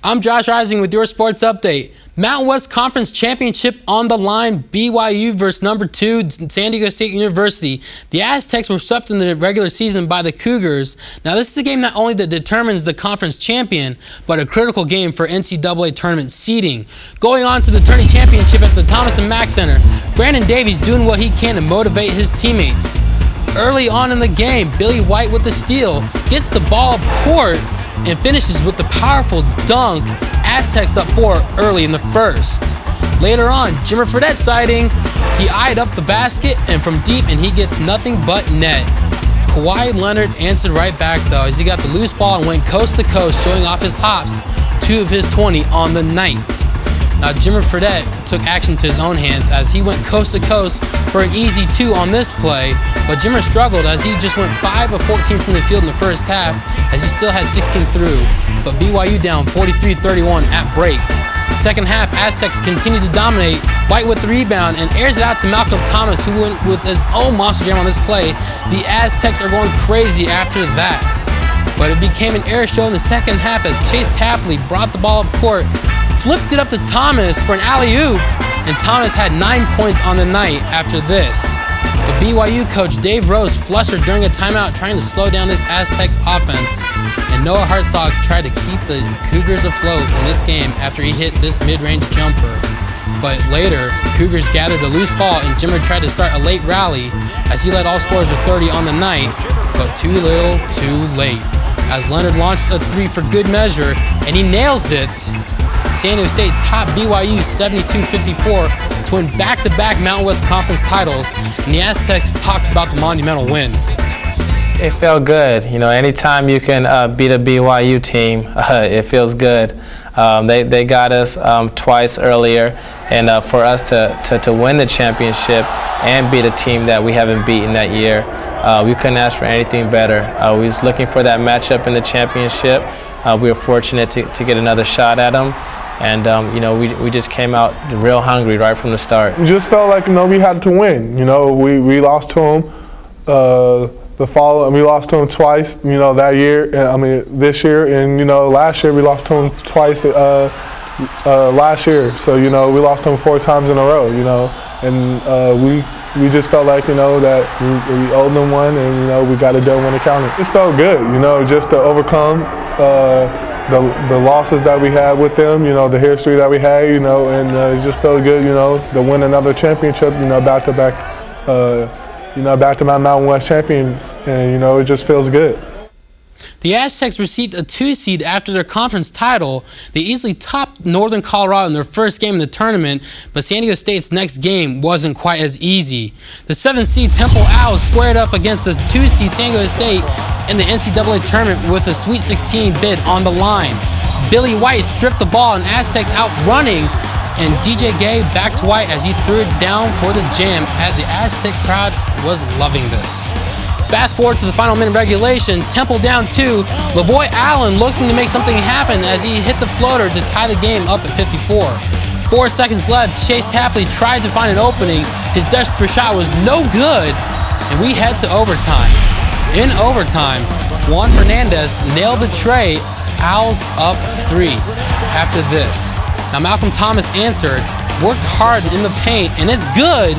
I'm Josh Rising with your sports update. Mountain West Conference Championship on the line, BYU versus number 2, San Diego State University. The Aztecs were swept in the regular season by the Cougars. Now this is a game not only that determines the conference champion, but a critical game for NCAA tournament seeding. Going on to the tourney championship at the Thomas & Mack Center, Brandon Davies doing what he can to motivate his teammates. Early on in the game, Billy White with the steal, gets the ball up court, and finishes with the powerful dunk. Aztecs up 4 early in the first. Later on, Jimmer Fredette sighting. He eyed up the basket and from deep, and he gets nothing but net. Kawhi Leonard answered right back though, as he got the loose ball and went coast to coast, showing off his hops, 2 of his 20 on the night. Now Jimmer Fredette took action to his own hands as he went coast to coast for an easy 2 on this play, but Jimmer struggled as he just went 5 of 14 from the field in the first half, as he still had 16 through, but BYU down 43-31 at break. Second half, Aztecs continued to dominate. White with the rebound and airs it out to Malcolm Thomas, who went with his own monster jam on this play. The Aztecs are going crazy after that, but it became an air show in the second half as Chase Tapley brought the ball up court, flipped it up to Thomas for an alley-oop, and Thomas had 9 points on the night after this. But BYU coach Dave Rose flushed her during a timeout, trying to slow down this Aztec offense, and Noah Hartzog tried to keep the Cougars afloat in this game after he hit this mid-range jumper. But later, Cougars gathered a loose ball and Jimmer tried to start a late rally as he led all scorers with 30 on the night, but too little, too late. As Leonard launched a 3 for good measure, and he nails it. San Diego State topped BYU 72-54 to win back-to-back Mountain West Conference titles, and the Aztecs talked about the monumental win. It felt good. You know, anytime you can beat a BYU team, it feels good. They got us twice earlier, and for us to win the championship and beat a team that we haven't beaten that year, we couldn't ask for anything better. We was looking for that matchup in the championship. We were fortunate to get another shot at them. And, you know, we just came out real hungry right from the start. We just felt like, you know, we had to win. You know, we lost to them we lost to them twice, you know, that year. This year. And, you know, last year we lost to them twice last year. So, you know, we lost to them 4 times in a row, you know. And we just felt like, you know, that we owed them one, and, you know, we got it done when it counted. It felt good, you know, just to overcome the losses that we had with them, you know, the history that we had, you know, and it just felt good, you know, to win another championship, you know, back-to-back, back-to-back Mountain West champions, and, you know, it just feels good. The Aztecs received a 2 seed after their conference title. They easily topped Northern Colorado in their first game of the tournament, but San Diego State's next game wasn't quite as easy. The 7 seed Temple Owls squared up against the 2 seed San Diego State in the NCAA tournament with a Sweet 16 bid on the line. Billy White stripped the ball and Aztecs outrunning, and DJ Gay back to White as he threw it down for the jam, as the Aztec crowd was loving this. Fast forward to the final minute regulation, Temple down 2, Lavoy Allen looking to make something happen as he hit the floater to tie the game up at 54. 4 seconds left, Chase Tapley tried to find an opening. His desperate shot was no good, and we head to overtime. In overtime, Juan Fernandez nailed the tray, Owls up 3 after this. Now Malcolm Thomas answered, worked hard in the paint, and it's good,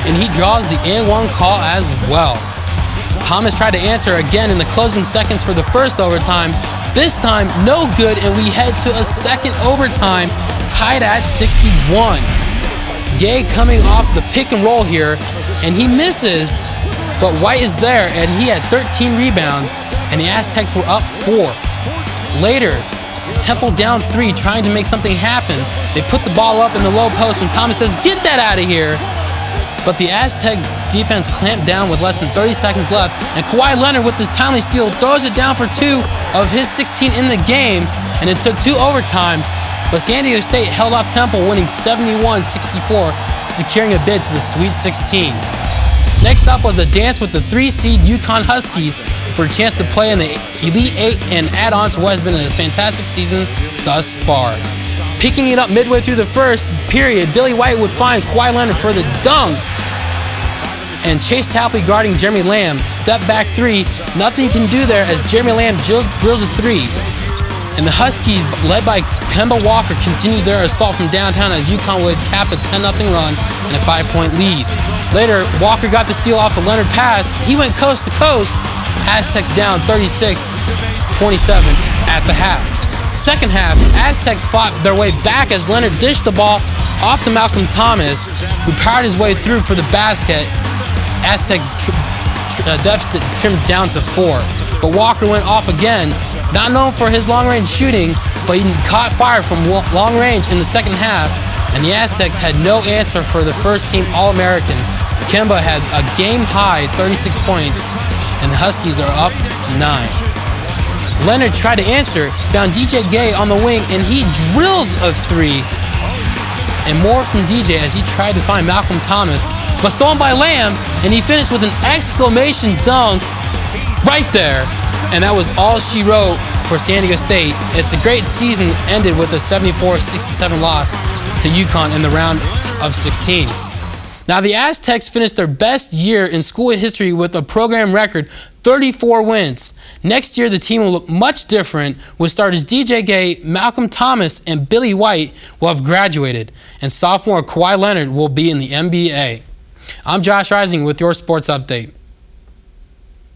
and he draws the and-1 call as well. Thomas tried to answer again in the closing seconds for the first overtime. This time, no good, and we head to a second overtime, tied at 61. Gay coming off the pick and roll here, and he misses, but White is there, and he had 13 rebounds, and the Aztecs were up 4. Later, Temple down 3, trying to make something happen. They put the ball up in the low post, and Thomas says, "Get that out of here!" But the Aztec defense clamped down with less than 30 seconds left, and Kawhi Leonard with this timely steal throws it down for 2 of his 16 in the game, and it took 2 overtimes, but San Diego State held off Temple, winning 71-64, securing a bid to the Sweet 16. Next up was a dance with the 3 seed UConn Huskies for a chance to play in the Elite 8 and add on to what has been a fantastic season thus far. Picking it up midway through the first period, Billy White would find Kawhi Leonard for the dunk, and Chase Tapley guarding Jeremy Lamb. Step back 3, nothing you can do there as Jeremy Lamb drills a 3. And the Huskies, led by Kemba Walker, continued their assault from downtown as UConn would cap a 10-0 run and a 5-point lead. Later, Walker got the steal off the Leonard pass. He went coast to coast. Aztecs down 36-27 at the half. Second half, Aztecs fought their way back as Leonard dished the ball off to Malcolm Thomas, who powered his way through for the basket. Aztecs deficit trimmed down to 4. But Walker went off again, not known for his long-range shooting, but he caught fire from long range in the second half, and the Aztecs had no answer for the first-team All-American. Kemba had a game-high 36 points, and the Huskies are up 9. Leonard tried to answer, found DJ Gay on the wing, and he drills a 3. And more from DJ as he tried to find Malcolm Thomas, but stolen by Lamb, and he finished with an exclamation dunk right there. And that was all she wrote for San Diego State. It's a great season, ended with a 74-67 loss to UConn in the round of 16. Now, the Aztecs finished their best year in school history with a program record 34 wins. Next year, the team will look much different, with starters DJ Gay, Malcolm Thomas, and Billy White will have graduated, and sophomore Kawhi Leonard will be in the NBA. I'm Josh Rising with your sports update.